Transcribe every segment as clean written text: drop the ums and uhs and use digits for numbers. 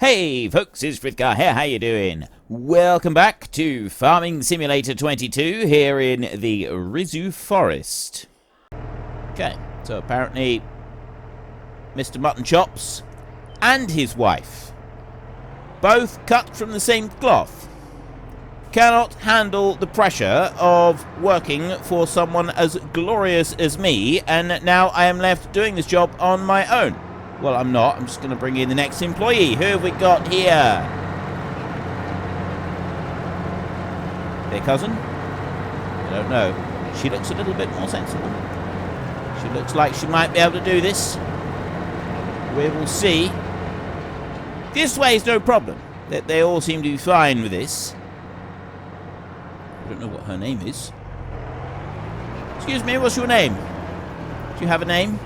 Hey folks, it's Frithgar here, how you doing? Welcome back to Farming Simulator 22 here in the Risoux Forest. Okay, so apparently Mr. Mutton Chops and his wife, both cut from the same cloth, cannot handle the pressure of working for someone as glorious as me, and now I am left doing this job on my own. Well, I'm not. I'm just going to bring in the next employee. Who have we got here? Their cousin? I don't know. She looks a little bit more sensible. She looks like she might be able to do this. We will see. This way is no problem. They all seem to be fine with this. I don't know what her name is. Excuse me, what's your name? Do you have a name?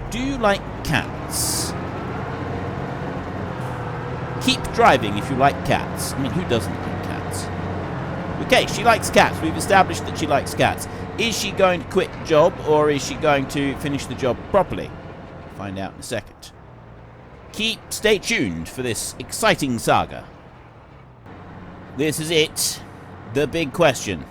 Do you like cats? Keep driving if you like cats. I mean, who doesn't like cats? Okay, she likes cats. We've established that she likes cats. Is she going to quit the job, or is she going to finish the job properly? Find out in a second. Stay tuned for this exciting saga. This is it. The big question.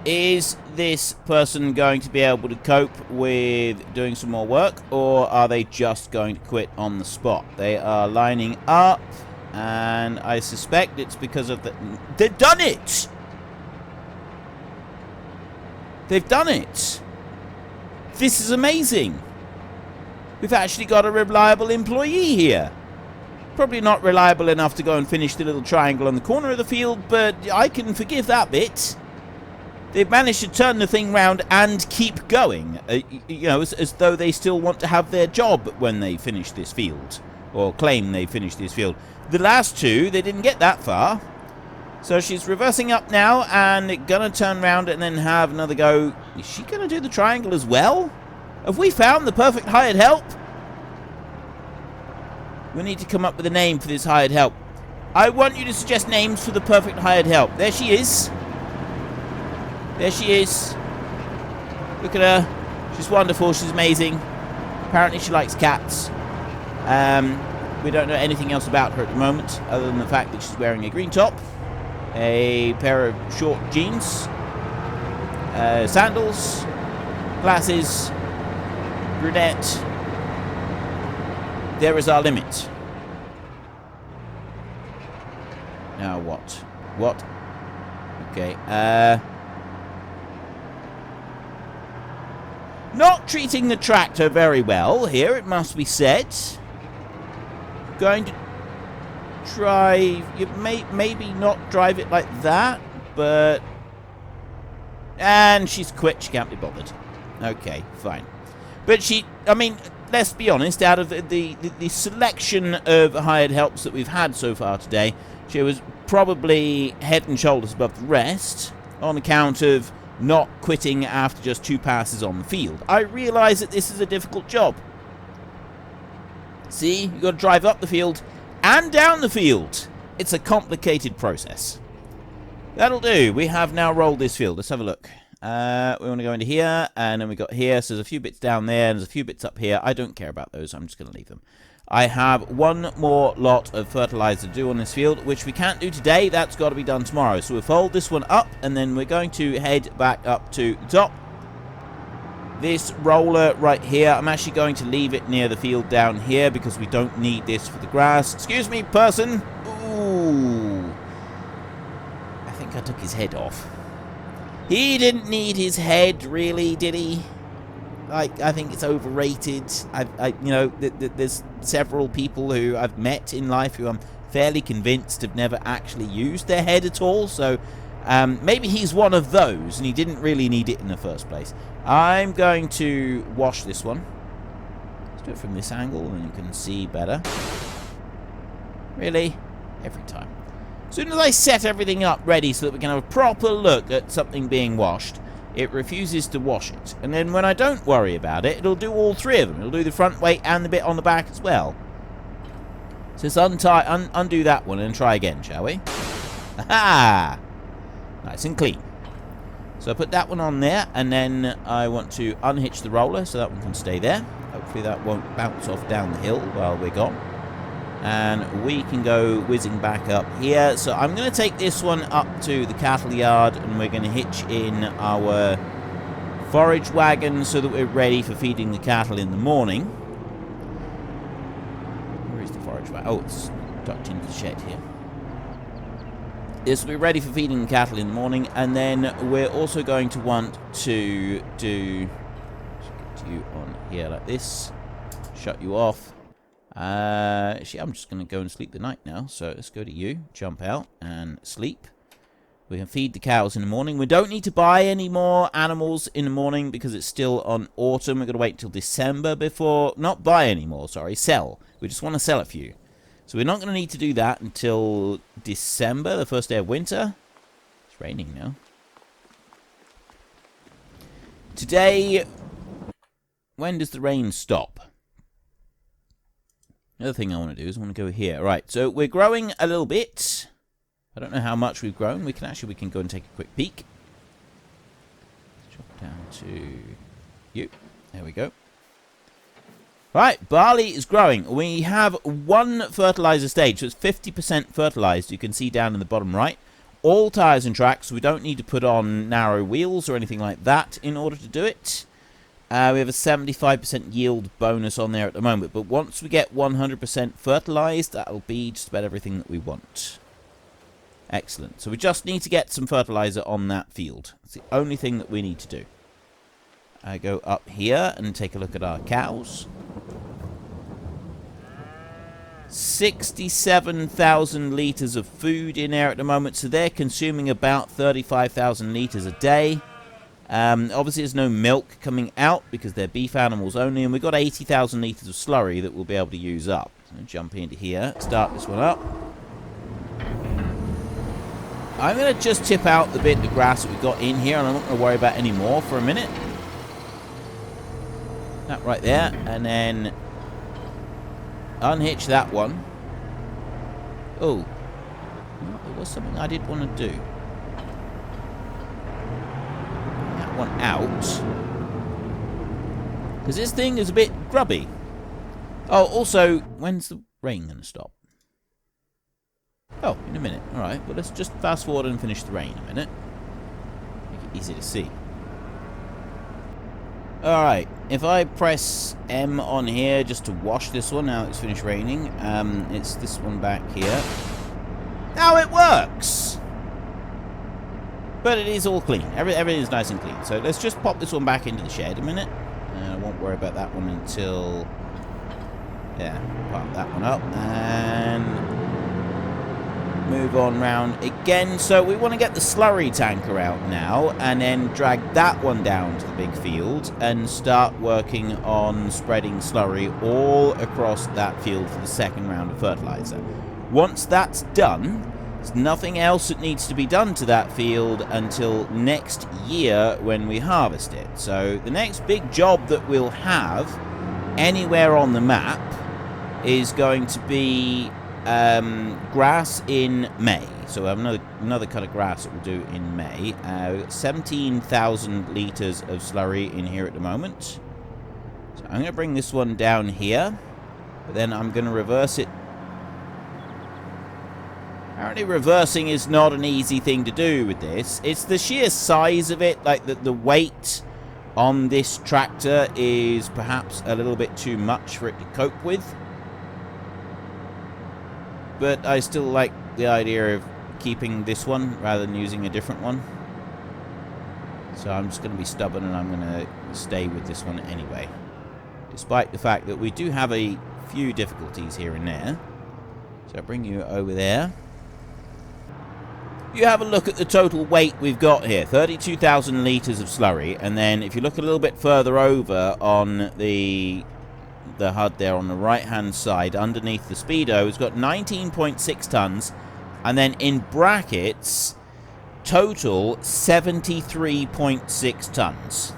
Is this person going to be able to cope with doing some more work, or are they just going to quit on the spot? They are lining up, and I suspect it's because of the... They've done it! They've done it! This is amazing! We've actually got a reliable employee here. Probably not reliable enough to go and finish the little triangle on the corner of the field, but I can forgive that bit. They've managed to turn the thing round and keep going, you know, as though they still want to have their job when they finish this field, or claim they finished this field. The last two, they didn't get that far. So she's reversing up now and gonna turn round and then have another go. Is she gonna do the triangle as well? Have we found the perfect hired help? We need to come up with a name for this hired help. I want you to suggest names for the perfect hired help. There she is. There she is. Look at her. She's wonderful. She's amazing. Apparently she likes cats. We don't know anything else about her at the moment, other than the fact that she's wearing a green top, a pair of short jeans, sandals, glasses, brunette. There is our limit. Now what? What? Okay, not treating the tractor very well here, it must be said. Going to try... You maybe not drive it like that, but... And she's quit, she can't be bothered. Okay, fine. But she... I mean, let's be honest, out of the selection of hired helps that we've had so far today, she was probably head and shoulders above the rest, on account of not quitting after just 2 passes on the field. I realise that this is a difficult job. See, you've got to drive up the field and down the field. It's a complicated process. That'll do. We have now rolled this field. Let's have a look. We want to go into here, and then we got here. So there's a few bits down there, and there's a few bits up here. I don't care about those. I'm just going to leave them. I have one more lot of fertilizer to do on this field, which we can't do today. That's got to be done tomorrow. So we'll fold this one up, and then we're going to head back up to the top. This roller right here, I'm actually going to leave it near the field down here because we don't need this for the grass. Excuse me, person. Ooh. I think I took his head off. He didn't need his head, really, did he? Like, I think it's overrated. You know, there's several people who I've met in life who I'm fairly convinced have never actually used their head at all. So maybe he's one of those, and he didn't really need it in the first place. I'm going to wash this one. Let's do it from this angle, and you can see better. Really? Every time. As soon as I set everything up ready so that we can have a proper look at something being washed, it refuses to wash it. And then when I don't worry about it, it'll do all 3 of them. It'll do the front weight and the bit on the back as well. So let's undo that one and try again, shall we? Aha! Nice and clean. So I put that one on there, and then I want to unhitch the roller so that one can stay there. Hopefully that won't bounce off down the hill while we're gone. And we can go whizzing back up here. So I'm going to take this one up to the cattle yard, and we're going to hitch in our forage wagon so that we're ready for feeding the cattle in the morning. Where is the forage wagon? Oh, it's tucked into the shed here. This will be ready for feeding the cattle in the morning, and then we're also going to want to do... Let's get you on here like this. Shut you off. Actually, I'm just going to go and sleep the night now. So let's go to you, jump out and sleep. We can feed the cows in the morning. We don't need to buy any more animals in the morning because it's still on autumn. We're going to wait till December before... Not buy any more, sorry, sell. We just want to sell a few. So we're not going to need to do that until December, the first day of winter. It's raining now. Today, when does the rain stop? Another thing I want to do is I want to go here. Right, so we're growing a little bit. I don't know how much we've grown. We can go and take a quick peek. Drop down to you. There we go. Right, barley is growing. We have one fertilizer stage, so it's 50% fertilized. You can see down in the bottom right. All tires and tracks, so we don't need to put on narrow wheels or anything like that in order to do it. We have a 75% yield bonus on there at the moment, but once we get 100% fertilized, that'll be just about everything that we want. Excellent. So we just need to get some fertilizer on that field. It's the only thing that we need to do. I go up here and take a look at our cows. 67,000 litres of food in there at the moment, so they're consuming about 35,000 litres a day. Obviously there's no milk coming out because they're beef animals only, and we've got 80,000 litres of slurry that we'll be able to use up. So jump into here, start this one up. I'm going to just tip out the bit of grass that we've got in here, and I'm not going to worry about any more for a minute. That right there, and then unhitch that one. Oh, there was something I did want to do. That one out, because this thing is a bit grubby. Oh, also, when's the rain going to stop? Oh, in a minute. Alright, well, let's just fast forward and finish the rain a minute. Make it easy to see. Alright, if I press M on here just to wash this one, now it's finished raining, it's this one back here. Now it works! But it is all clean. Everything is nice and clean. So let's just pop this one back into the shed a minute. I won't worry about that one until... Yeah, pop that one up. And... move on round again. So we want to get the slurry tanker out now and then drag that one down to the big field and start working on spreading slurry all across that field for the second round of fertilizer. Once that's done, there's nothing else that needs to be done to that field until next year when we harvest it. So the next big job that we'll have anywhere on the map is going to be grass in May. So we have another cut of grass that we'll do in May. 17,000 litres of slurry in here at the moment. So I'm going to bring this one down here, but then I'm going to reverse it. Apparently reversing is not an easy thing to do with this. It's the sheer size of it, like the weight on this tractor is perhaps a little bit too much for it to cope with. But I still like the idea of keeping this one rather than using a different one. So I'm just going to be stubborn and I'm going to stay with this one anyway. Despite the fact that we do have a few difficulties here and there. So I'll bring you over there. You have a look at the total weight we've got here. 32,000 litres of slurry. And then if you look a little bit further over on the HUD there on the right hand side underneath the speedo, it's got 19.6 tons, and then in brackets total 73.6 tons.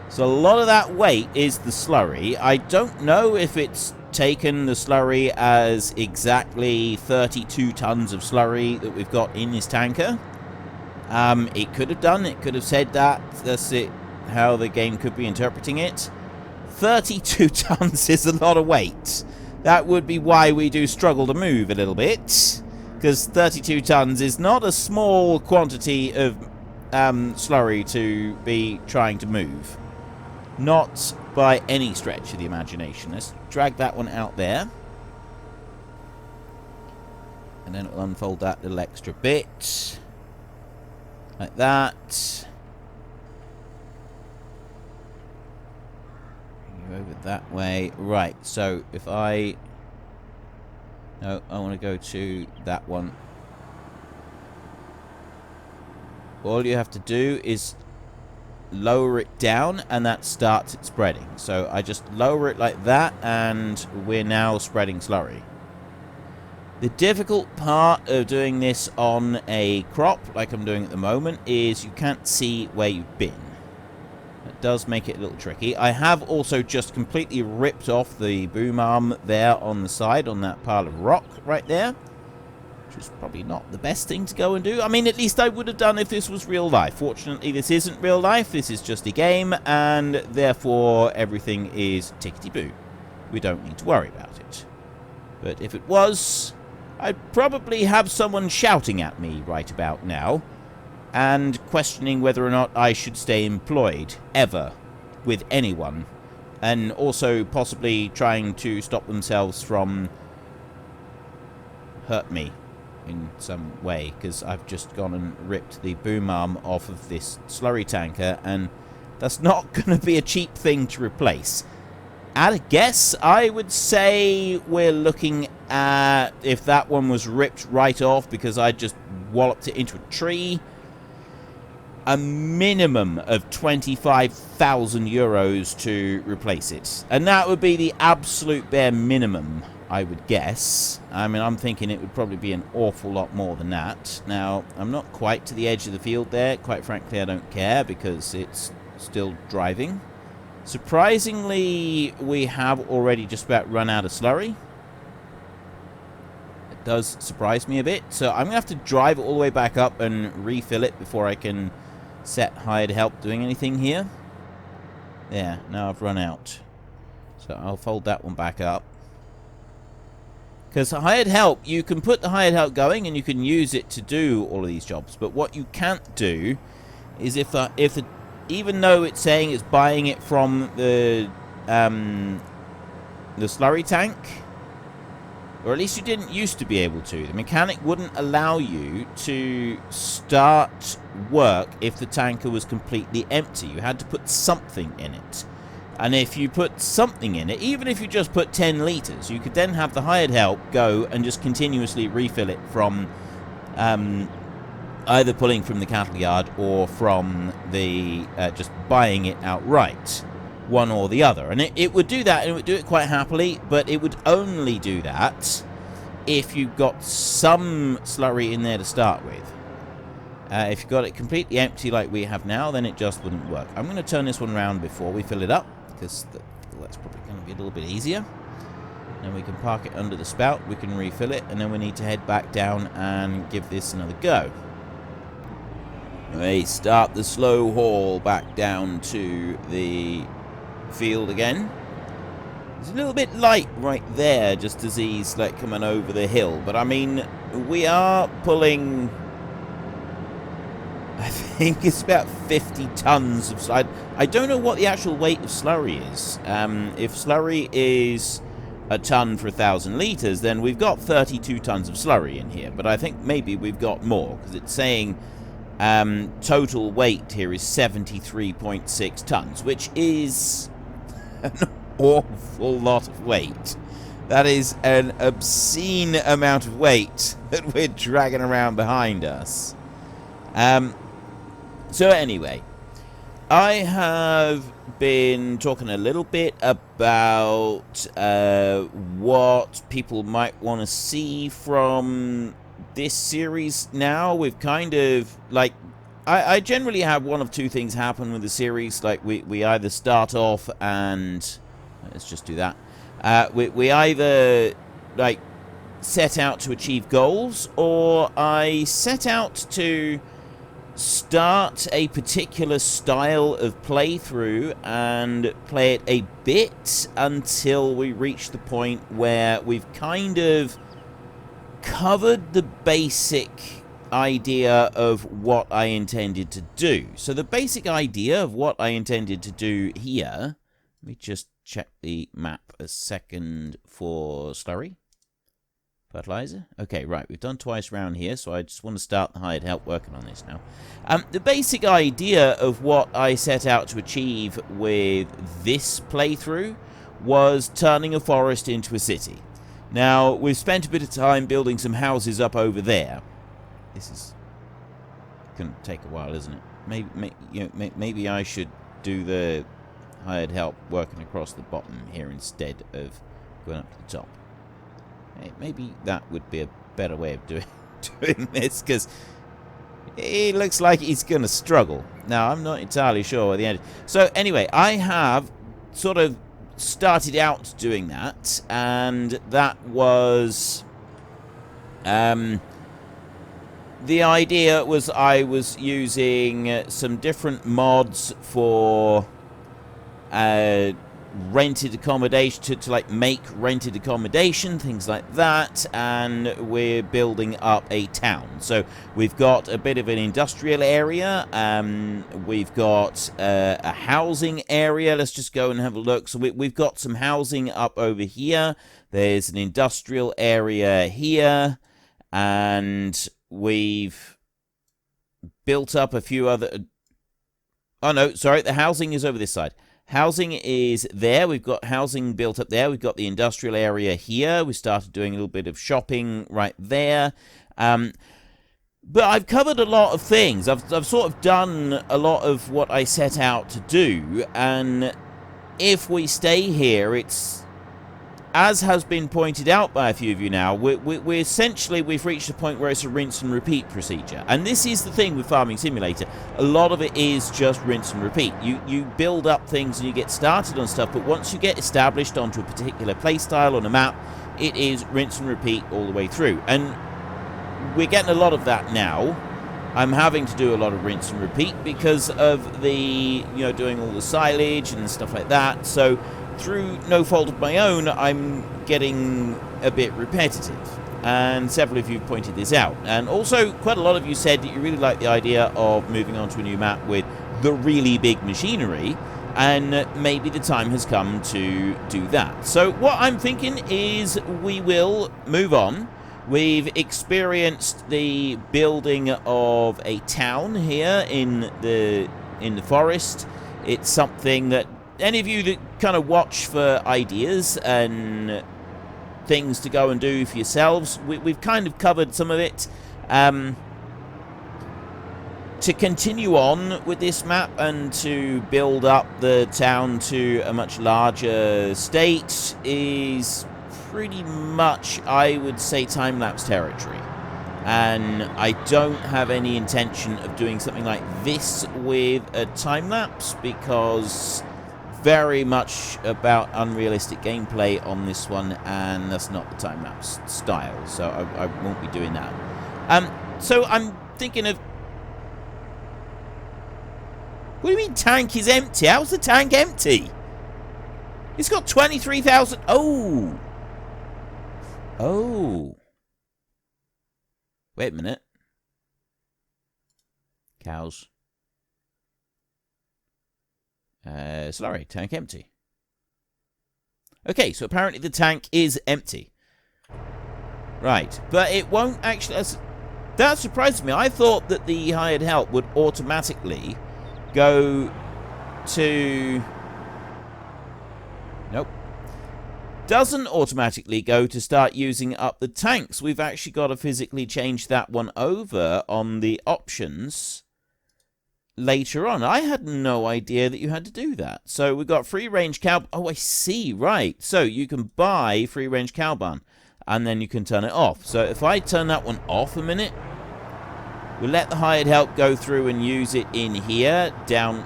So a lot of that weight is the slurry. I don't know if it's taken the slurry as exactly 32 tons of slurry that we've got in this tanker. It could have done, it could have said that. That's it, how the game could be interpreting it. 32 tons is a lot of weight. That would be why we do struggle to move a little bit, because 32 tons is not a small quantity of slurry to be trying to move. Not by any stretch of the imagination. Let's drag that one out there. And then it'll unfold that little extra bit. Like that. Bring you over that way. Right, so if I... No, I want to go to that one. All you have to do is lower it down, and that starts it spreading. So I just lower it like that, and we're now spreading slurry. The difficult part of doing this on a crop, like I'm doing at the moment, is you can't see where you've been. That does make it a little tricky. I have also just completely ripped off the boom arm there on the side, on that pile of rock right there. Which is probably not the best thing to go and do. I mean, at least I would have done if this was real life. Fortunately, this isn't real life. This is just a game, and therefore everything is tickety-boo. We don't need to worry about it. But if it was, I'd probably have someone shouting at me right about now and questioning whether or not I should stay employed, ever, with anyone. And also possibly trying to stop themselves from hurt me in some way, because I've just gone and ripped the boom arm off of this slurry tanker, and that's not going to be a cheap thing to replace. At a guess, I would say we're looking at, if that one was ripped right off because I just walloped it into a tree, a minimum of 25,000 euros to replace it. And that would be the absolute bare minimum, I would guess. I mean, I'm thinking it would probably be an awful lot more than that. Now, I'm not quite to the edge of the field there. Quite frankly, I don't care because it's still driving. Surprisingly, we have already just about run out of slurry. It does surprise me a bit. So I'm going to have to drive it all the way back up and refill it before I can set hired help doing anything here. There, now I've run out. So I'll fold that one back up. Because hired help, you can put the hired help going and you can use it to do all of these jobs. But what you can't do is if even though it's saying it's buying it from the slurry tank, or at least you didn't used to be able to, the mechanic wouldn't allow you to start work if the tanker was completely empty. You had to put something in it. And if you put something in it, even if you just put 10 litres, you could then have the hired help go and just continuously refill it from either pulling from the cattle yard or from the just buying it outright, one or the other. And it would do that, and it would do it quite happily, but it would only do that if you've got some slurry in there to start with. If you've got it completely empty like we have now, then it just wouldn't work. I'm going to turn this one around before we fill it up, because that's probably going to be a little bit easier. And we can park it under the spout, we can refill it, and then we need to head back down and give this another go. We start the slow haul back down to the field again. It's a little bit light right there, just as he's like coming over the hill. But I mean, we are pulling, I think it's about 50 tons of slurry. I don't know what the actual weight of slurry is. If slurry is a ton for 1,000 litres, then we've got 32 tons of slurry in here. But I think maybe we've got more, because it's saying total weight here is 73.6 tons, which is an awful lot of weight. That is an obscene amount of weight that we're dragging around behind us. So anyway, I have been talking a little bit about what people might want to see from this series now. We've kind of, like, I generally have one of two things happen with the series. Like, we either start off and, let's just do that. We either, like, set out to achieve goals, or I set out to start a particular style of playthrough and play it a bit until we reach the point where we've kind of covered the basic idea of what I intended to do. So the basic idea of what I intended to do here, let me just check the map a second for slurry. Fertilizer? Okay, right, we've done twice round here, so I just want to start the hired help working on this now. The basic idea of what I set out to achieve with this playthrough was turning a forest into a city. Now, we've spent a bit of time building some houses up over there. This is going to take a while, isn't it? Maybe I should do the hired help working across the bottom here instead of going up to the top. Maybe that would be a better way of doing this, because it looks like he's going to struggle. Now, I'm not entirely sure at the end. So, anyway, I have sort of started out doing that, and that was... the idea was I was using some different mods for... rented accommodation to like make rented accommodation, things like that, and we're building up a town. So we've got a bit of an industrial area, we've got a housing area. Let's just go and have a look. So we've got some housing up over here, there's an industrial area here, and we've built up a few other... Oh no, sorry, the housing is over this side. Housing is there. We've got housing built up there. We've got the industrial area here. We started doing a little bit of shopping right there. But I've covered a lot of things. I've sort of done a lot of what I set out to do. And if we stay here, it's... As has been pointed out by a few of you now, we're essentially, we've reached a point where it's a rinse and repeat procedure. And this is the thing with Farming Simulator. A lot of it is just rinse and repeat. You build up things and you get started on stuff, but once you get established onto a particular playstyle on a map, it is rinse and repeat all the way through. And we're getting a lot of that now. I'm having to do a lot of rinse and repeat because of the, doing all the silage and stuff like that. So... through no fault of my own, I'm getting a bit repetitive. And several of you pointed this out. And also, quite a lot of you said that you really like the idea of moving on to a new map with the really big machinery. And maybe the time has come to do that. So what I'm thinking is we will move on. We've experienced the building of a town here in the forest. It's something that any of you that kind of watch for ideas and things to go and do for yourselves, we've kind of covered some of it. To continue on with this map and to build up the town to a much larger state is pretty much, I would say, time-lapse territory. And I don't have any intention of doing something like this with a time-lapse because... very much about unrealistic gameplay on this one, and that's not the time-lapse style, so I won't be doing that. So I'm thinking of... What do you mean tank is empty? How's the tank empty? It's got 23,000... Oh! Oh! Wait a minute. Cows. Slurry, tank empty. Okay, so apparently the tank is empty. Right, but it won't actually... That surprised me. I thought that the hired help would automatically go to... Nope. Doesn't automatically go to start using up the tanks. We've actually got to physically change that one over on the options... later on. I had no idea that you had to do that. So we've got free-range cow... Oh, I see. Right. So you can buy free-range cow barn, and then you can turn it off. So if I turn that one off a minute, we'll let the hired help go through and use it in here. Down...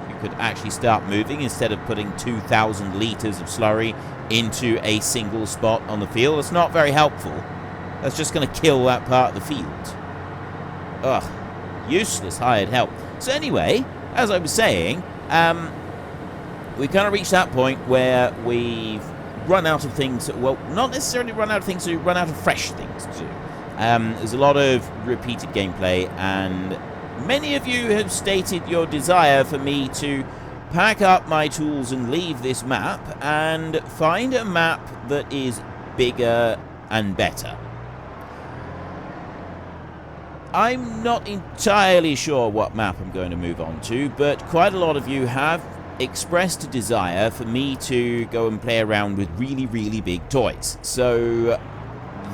You could actually start moving instead of putting 2,000 litres of slurry into a single spot on the field. It's not very helpful. That's just going to kill that part of the field. Ugh. useless hired help. So anyway, as I was saying, we kind of reached that point where we've run out of things. Well, not necessarily run out of things, we've run out of fresh things to do. There's a lot of repeated gameplay, and many of you have stated your desire for me to pack up my tools and leave this map and find a map that is bigger and better. I'm not entirely sure what map I'm going to move on to, but quite a lot of you have expressed a desire for me to go and play around with really, really big toys. So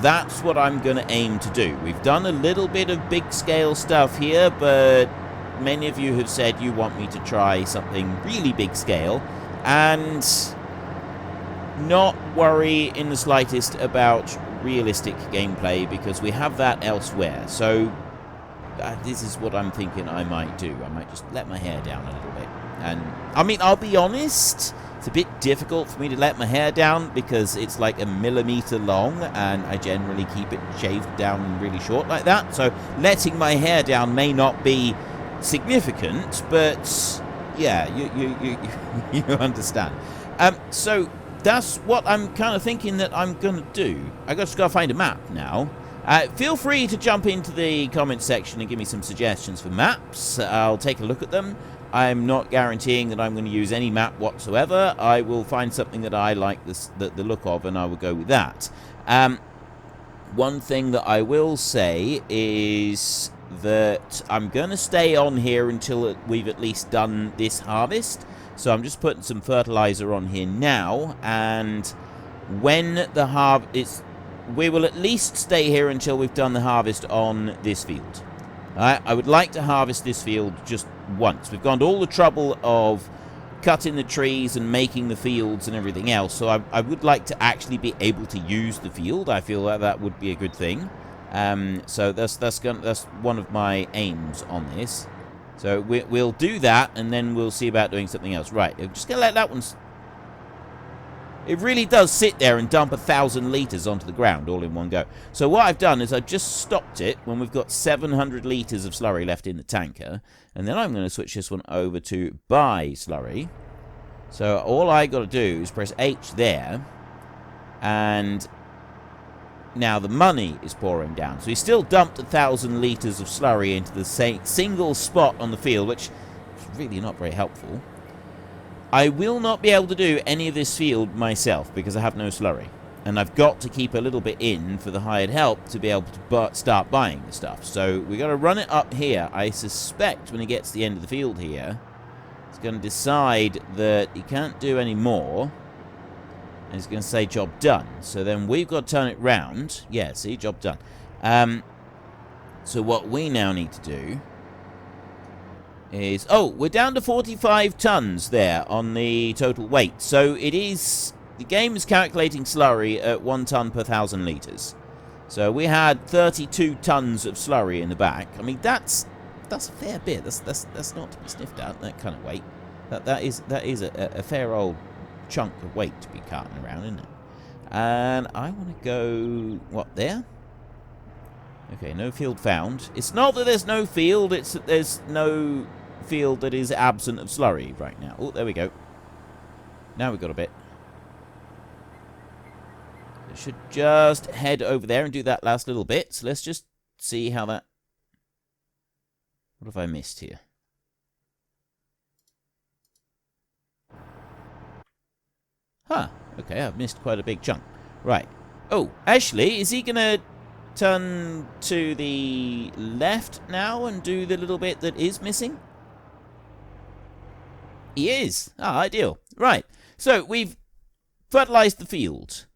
that's what I'm going to aim to do. We've done a little bit of big scale stuff here, but many of you have said you want me to try something really big scale and not worry in the slightest about realistic gameplay, because we have that elsewhere. So this is what I'm thinking I might do. I might just let my hair down a little bit. And I mean, I'll be honest, it's a bit difficult for me to let my hair down because it's like 1 millimeter long, and I generally keep it shaved down really short like that. So letting my hair down may not be significant, but yeah, you understand. So that's what I'm kind of thinking that I'm gonna do. I just gotta find a map now. Feel free to jump into the comments section and give me some suggestions for maps. I'll take a look at them. I'm not guaranteeing that I'm going to use any map whatsoever. I will find something that I like the look of, and I will go with that. One thing that I will say is that I'm going to stay on here until we've at least done this harvest. So I'm just putting some fertilizer on here now, and when the harvest, we will at least stay here until we've done the harvest on this field. I would like to harvest this field just once. We've gone to all the trouble of cutting the trees and making the fields and everything else, so I would like to actually be able to use the field. I feel like that would be a good thing. So that's one of my aims on this. So we'll do that, and then we'll see about doing something else. Right, I'm just gonna let that one. It really does sit there and dump 1,000 litres onto the ground all in one go. So what I've done is I've just stopped it when we've got 700 litres of slurry left in the tanker. And then I'm going to switch this one over to buy slurry. So all I got to do is press H there. And now the money is pouring down. So he still dumped 1,000 litres of slurry into the single spot on the field, which is really not very helpful. I will not be able to do any of this field myself because I have no slurry. And I've got to keep a little bit in for the hired help to be able to start buying the stuff. So we got to run it up here. I suspect when he gets to the end of the field here, he's going to decide that he can't do any more. And he's going to say job done. So then we've got to turn it round. Yeah, see, job done. So what we now need to do is, oh, we're down to 45 tons there on the total weight. So it is, the game is calculating slurry at 1 ton per 1,000 litres. So we had 32 tons of slurry in the back. I mean, that's a fair bit. That's not to be sniffed at, that kind of weight. That is a fair old chunk of weight to be carting around, isn't it? And I want to go, what, there? Okay, no field found. It's not that there's no field, it's that there's no field that is absent of slurry right now. Oh, there we go. Now we've got a bit. I should just head over there and do that last little bit. So let's just see how that... What have I missed here? Huh. Okay, I've missed quite a big chunk. Right. Oh, actually, is he going to turn to the left now and do the little bit that is missing? He is. Ah, ideal. Right. So we've fertilized the field.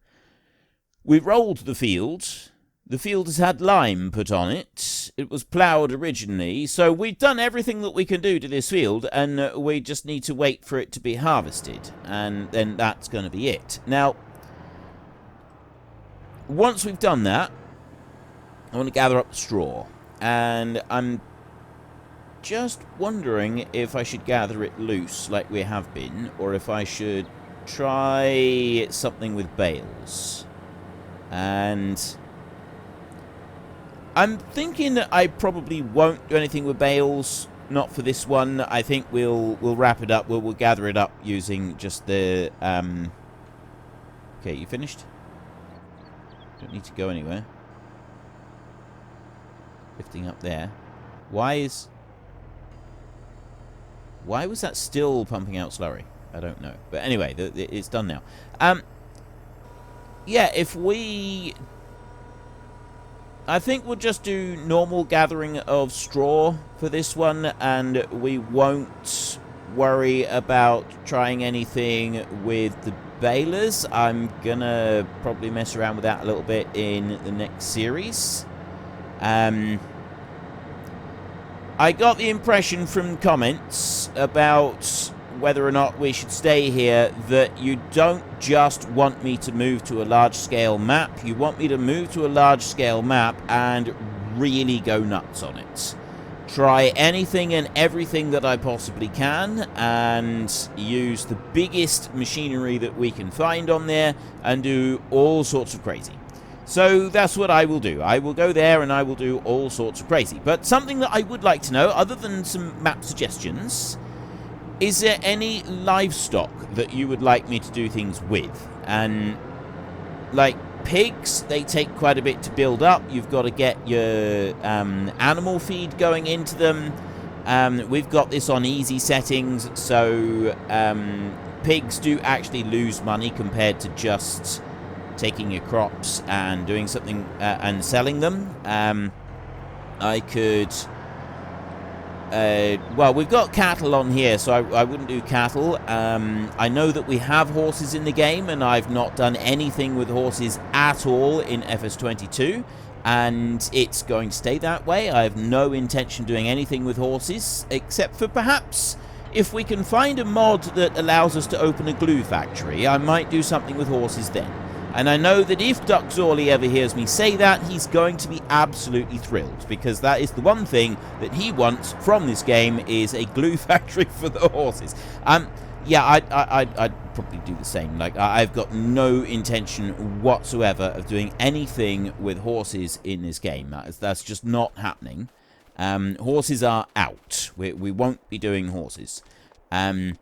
We've rolled the field. The field has had lime put on it. It was ploughed originally. So we've done everything that we can do to this field, and we just need to wait for it to be harvested. And then that's going to be it. Now, once we've done that, I want to gather up the straw. And I'm just wondering if I should gather it loose like we have been, or if I should try something with bales. And I'm thinking that I probably won't do anything with bales. Not for this one. I think we'll wrap it up. We'll gather it up using just the... Okay, you finished? Don't need to go anywhere. Lifting up there. Why was that still pumping out slurry? I don't know. But anyway, it's done now. Yeah, I think we'll just do normal gathering of straw for this one, and we won't worry about trying anything with the balers. I'm gonna probably mess around with that a little bit in the next series. I got the impression from comments about whether or not we should stay here that you don't just want me to move to a large-scale map. You want me to move to a large-scale map and really go nuts on it. Try anything and everything that I possibly can and use the biggest machinery that we can find on there and do all sorts of crazy. So that's what I will do. I will go there and I will do all sorts of crazy. But something that I would like to know, other than some map suggestions, is there any livestock that you would like me to do things with? And, like, pigs, they take quite a bit to build up. You've got to get your animal feed going into them. We've got this on easy settings, so pigs do actually lose money compared to just taking your crops and doing something and selling them. I could... well, we've got cattle on here, so I wouldn't do cattle. I know that we have horses in the game, and I've not done anything with horses at all in FS22, and it's going to stay that way. I have no intention of doing anything with horses, except for perhaps if we can find a mod that allows us to open a glue factory, I might do something with horses then. And I know that if Duck Zorley ever hears me say that, he's going to be absolutely thrilled, because that is the one thing that he wants from this game, is a glue factory for the horses. Yeah, I'd probably do the same. Like, I've got no intention whatsoever of doing anything with horses in this game. That's just not happening. Horses are out. We won't be doing horses. For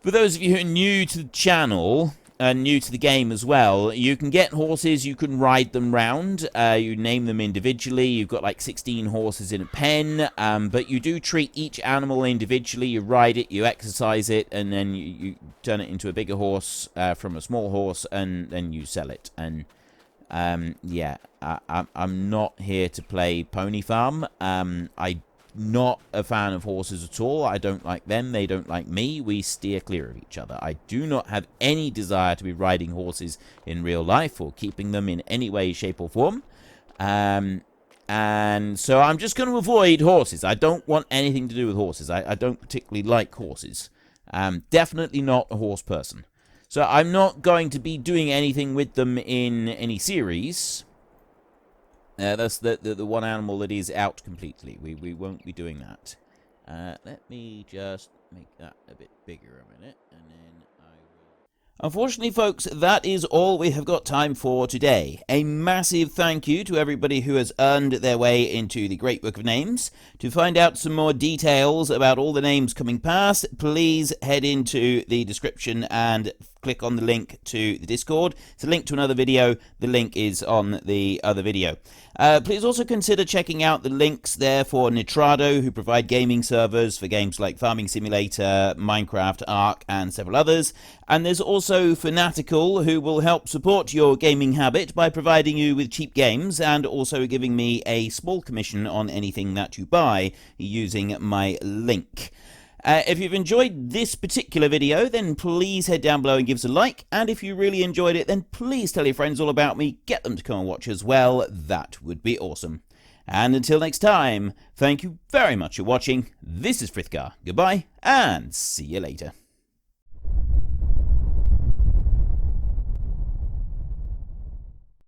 those of you who are new to the channel... and new to the game as well, you can get horses, you can ride them round, you name them individually. You've got like 16 horses in a pen, but you do treat each animal individually. You ride it, you exercise it, and then you turn it into a bigger horse from a small horse, and then you sell it. And yeah, I'm not here to play Pony Farm. I'm not a fan of horses at all. I don't like them, they don't like me. We steer clear of each other. I do not have any desire to be riding horses in real life or keeping them in any way, shape or form. And so I'm just going to avoid horses. I don't want anything to do with horses. I don't particularly like horses. Definitely not a horse person. So I'm not going to be doing anything with them in any series. That's the one animal that is out completely. We won't be doing that. Let me just make that a bit bigger a minute, and then I will... Unfortunately, folks, that is all we have got time for today. A massive thank you to everybody who has earned their way into the Great Book of Names. To find out some more details about all the names coming past, please head into the description and click on the link to the Discord. It's a link to another video. The link is on the other video. Please also consider checking out the links there for Nitrado, who provide gaming servers for games like Farming Simulator, Minecraft, Ark, and several others. And there's also Fanatical, who will help support your gaming habit by providing you with cheap games and also giving me a small commission on anything that you buy using my link. If you've enjoyed this particular video, then please head down below and give us a like. And if you really enjoyed it, then please tell your friends all about me. Get them to come and watch as well. That would be awesome. And until next time, thank you very much for watching. This is Frithgar. Goodbye, and see you later.